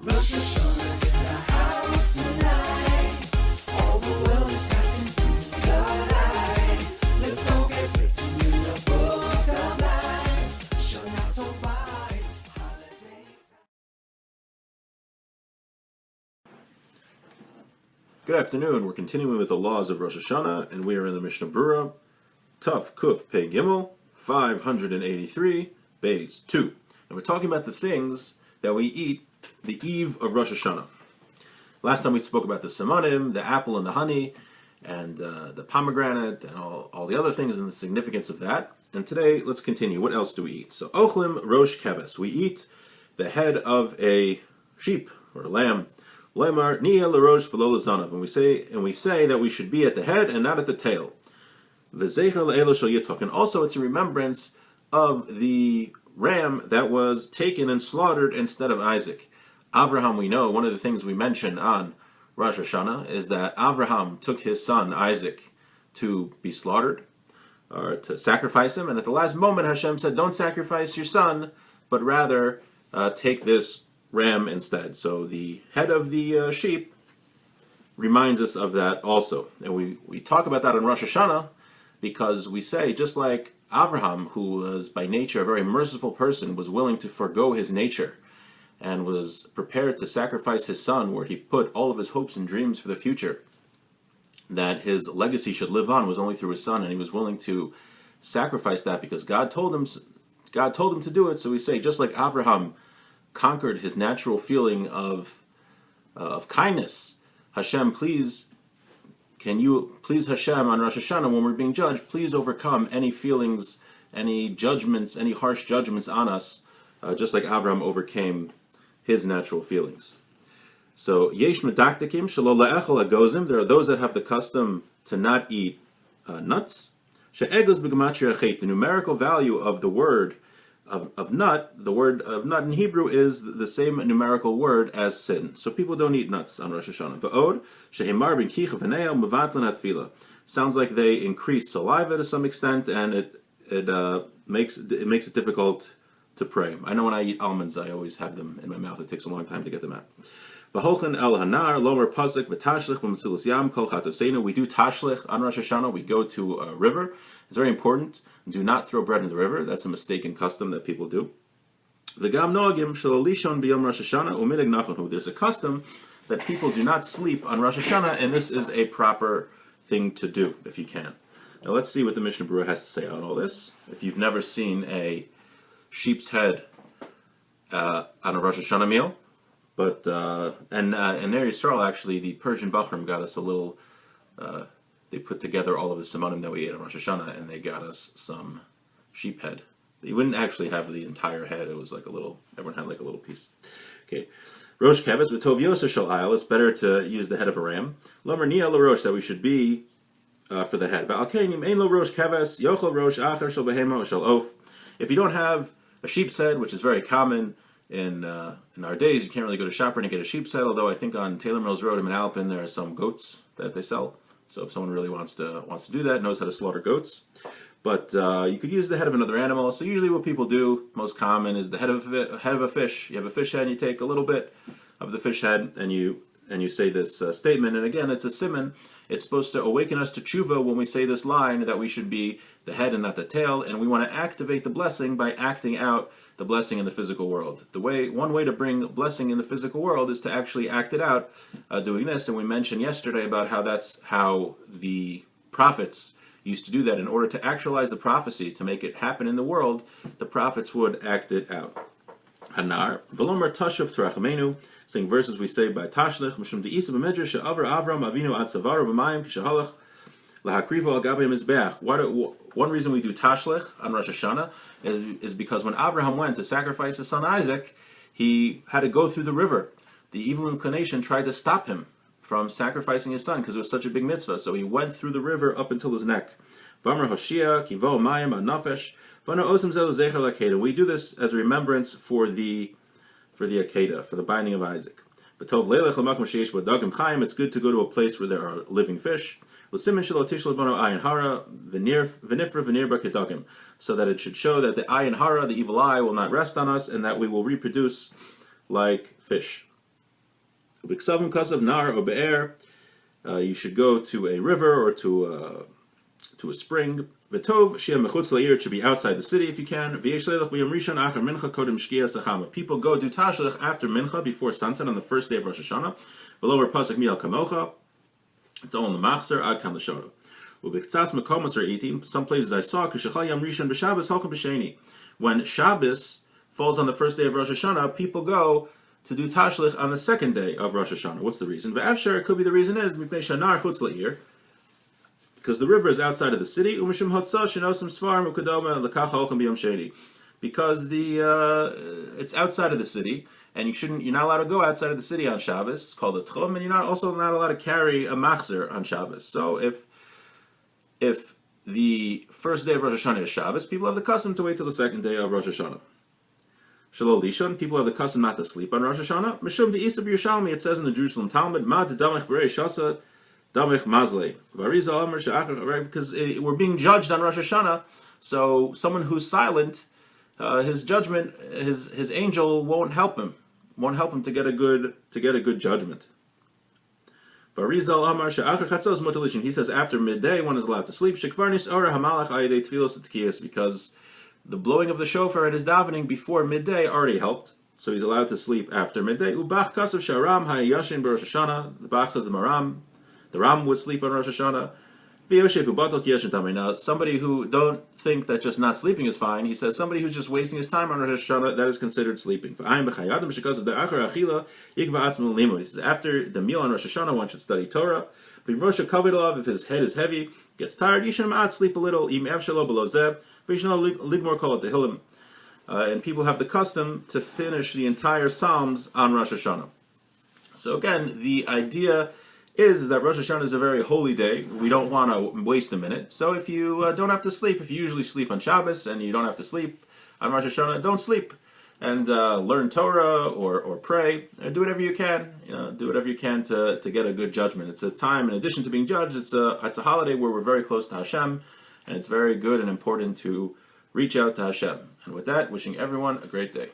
Rosh Hashanah's in the house tonight. All the world is passing through the light. Let's all get written in the book of life. Shana Tova, holiday. Good afternoon. We're continuing with the laws of Rosh Hashanah, and we are in the Mishnah Berurah, Tuf Kuf Pei Gimel, 583, Beis 2. And we're talking about the things that we eat the eve of Rosh Hashanah. Last time we spoke about the simonim, the apple and the honey, and the pomegranate, and all the other things and the significance of that. And today, let's continue. What else do we eat? So, Ochlim Rosh Keves. We eat the head of a sheep or a lamb. Lemar Nia LaRosh V'lo L'Zanav. And we say that we should be at the head and not at the tail. V'zecher Le'elo Shel Yitzchak. And also it's a remembrance of the ram that was taken and slaughtered instead of Isaac. Avraham, we know, one of the things we mention on Rosh Hashanah is that Avraham took his son Isaac to be slaughtered, or to sacrifice him, and at the last moment Hashem said, don't sacrifice your son, but rather take this ram instead. So the head of the sheep reminds us of that also. And we talk about that on Rosh Hashanah because we say, just like Avraham, who was by nature a very merciful person, was willing to forego his nature and was prepared to sacrifice his son, where he put all of his hopes and dreams for the future, that his legacy should live on, was only through his son, and he was willing to sacrifice that because God told him to do it. So we say, just like Avraham conquered his natural feeling of kindness, Hashem, please, can you please Hashem on Rosh Hashanah when we're being judged, please overcome any feelings, any judgments, any harsh judgments on us, just like Avraham overcame his natural feelings. So yesh medaktikim shelo le'echel agozim. There are those that have the custom to not eat nuts. She'egos b'gematria chet. The numerical value of the word of nut, the word of nut in Hebrew is the same numerical word as sin. So people don't eat nuts on Rosh Hashanah. V'od shehimar ben kicha v'neo mevatlan hatvila. Sounds like they increase saliva to some extent, and it makes it difficult to pray. I know when I eat almonds, I always have them in my mouth. It takes a long time to get them out. V'holchen el hanar lomer pasuk v'tashlich b'metzulas yam kol chatoseinu. We do tashlich on Rosh Hashanah. We go to a river. It's very important. Do not throw bread in the river. That's a mistaken custom that people do. V'gam noagim shelo lishon b'yom Rosh Hashanah u'minig nachonu. There's a custom that people do not sleep on Rosh Hashanah, and this is a proper thing to do if you can. Now let's see what the Mishnah Berurah has to say on all this. If you've never seen a sheep's head on a Rosh Hashanah meal, but and Ner Yisrael, actually, the Persian Bachrim got us a little. They put together all of the simonim that we ate on Rosh Hashanah, and they got us some sheep head. You wouldn't actually have the entire head. It was like a little. Everyone had like a little piece. Okay. Rosh keves v'tov yosa shel ayil. It's better to use the head of a ram. Lomer nia l'rosh, that we should be for the head. V'al kenim ein lo rosh keves yochel rosh acher shel behema or shel oaf. If you don't have a sheep's head, which is very common in our days, you can't really go to Shopper and get a sheep's head. Although I think on Taylor Mills Road in Manalapan there are some goats that they sell. So if someone really wants to do that, knows how to slaughter goats, but you could use the head of another animal. So usually what people do, most common, is the head of a fish. You have a fish head, and you take a little bit of the fish head, and you say this statement. And again, it's a siman. It's supposed to awaken us to tshuva when we say this line that we should be the head and not the tail, and we want to activate the blessing by acting out the blessing in the physical world. One way to bring blessing in the physical world is to actually act it out, doing this. And we mentioned yesterday about how that's how the prophets used to do that. In order to actualize the prophecy, to make it happen in the world, the prophets would act it out. Hanar, Velomer Tashav Terachmenu, saying verses we say by Tashlich, Mishum De'isa B'Midrash She'avar Avram Avinu Ad Savaru B'Mayim Kishahalach Lahakrivo Al Gabei Mizbeach. One reason we do Tashlich on Rosh Hashanah is because when Abraham went to sacrifice his son Isaac, he had to go through the river. The evil inclination tried to stop him from sacrificing his son because it was such a big mitzvah. So he went through the river up until his neck. V'amar Hoshia Kivo Mayim Anafesh. We do this as a remembrance for the Akedah, for the binding of Isaac. It's good to go to a place where there are living fish. So that it should show that the ayin hara, the evil eye, will not rest on us, and that we will reproduce like fish. Ubiksavim kasav nar or be'er. You should go to a river or to a spring. V'tov sheyeh mechutz la'ir. It should be outside the city if you can. V'yesh leilach b'yom rishon achar mincha kodem shkias hachama. People go do tashlich after mincha, before sunset on the first day of Rosh Hashanah. V'lomer pasuk mi'al kamocha. It's all in the machzer ad kam l'shoro. U'biktzas mekomos eating. Some places I saw k'shechal yom rishon b'Shabbos holchem b'sheni. When Shabbos falls on the first day of Rosh Hashanah, people go to do Tashlich on the second day of Rosh Hashanah. What's the reason? V'afshar, it could be the reason is because the river is outside of the city. Because it's outside of the city, and you're not allowed to go outside of the city on Shabbos. It's called a tchum, and you're also not allowed to carry a machzer on Shabbos. So if the first day of Rosh Hashanah is Shabbos, people have the custom to wait till the second day of Rosh Hashanah. Shalol Lishon, people have the custom not to sleep on Rosh Hashanah. Mishum de'isa b'Yerushalmi, it says in the Jerusalem Talmud, Ma t'damech b'rei shasa damech mazlei. Varizal amar she'achar, because we're being judged on Rosh Hashanah, so someone who's silent, his judgment, his angel won't help him to get a good judgment. Varizal amar she'achar chatzos motelishin, he says after midday one is allowed to sleep. Shekvarnis ora hamalach ayedei tfilos etkiyas, because the blowing of the shofar and his davening before midday already helped, so he's allowed to sleep after midday. Ubach kasav sharam hayashin b'Rosh Hashanah. The Bach says the Ram would sleep on Rosh Hashanah. V'yoshev ubatok yeshin tamei. Now, somebody who don't think that just not sleeping is fine, he says somebody who's just wasting his time on Rosh Hashanah, that is considered sleeping. He says after the meal on Rosh Hashanah, one should study Torah. If his head is heavy, gets tired, yishem sleep a little. And people have the custom to finish the entire Psalms on Rosh Hashanah. So again, the idea is that Rosh Hashanah is a very holy day. We don't want to waste a minute. So if you don't have to sleep, if you usually sleep on Shabbos and you don't have to sleep on Rosh Hashanah, don't sleep. And learn Torah or pray. Do whatever you can. Do whatever you can to get a good judgment. It's a time, in addition to being judged, it's a holiday where we're very close to Hashem. And it's very good and important to reach out to Hashem. And with that, wishing everyone a great day.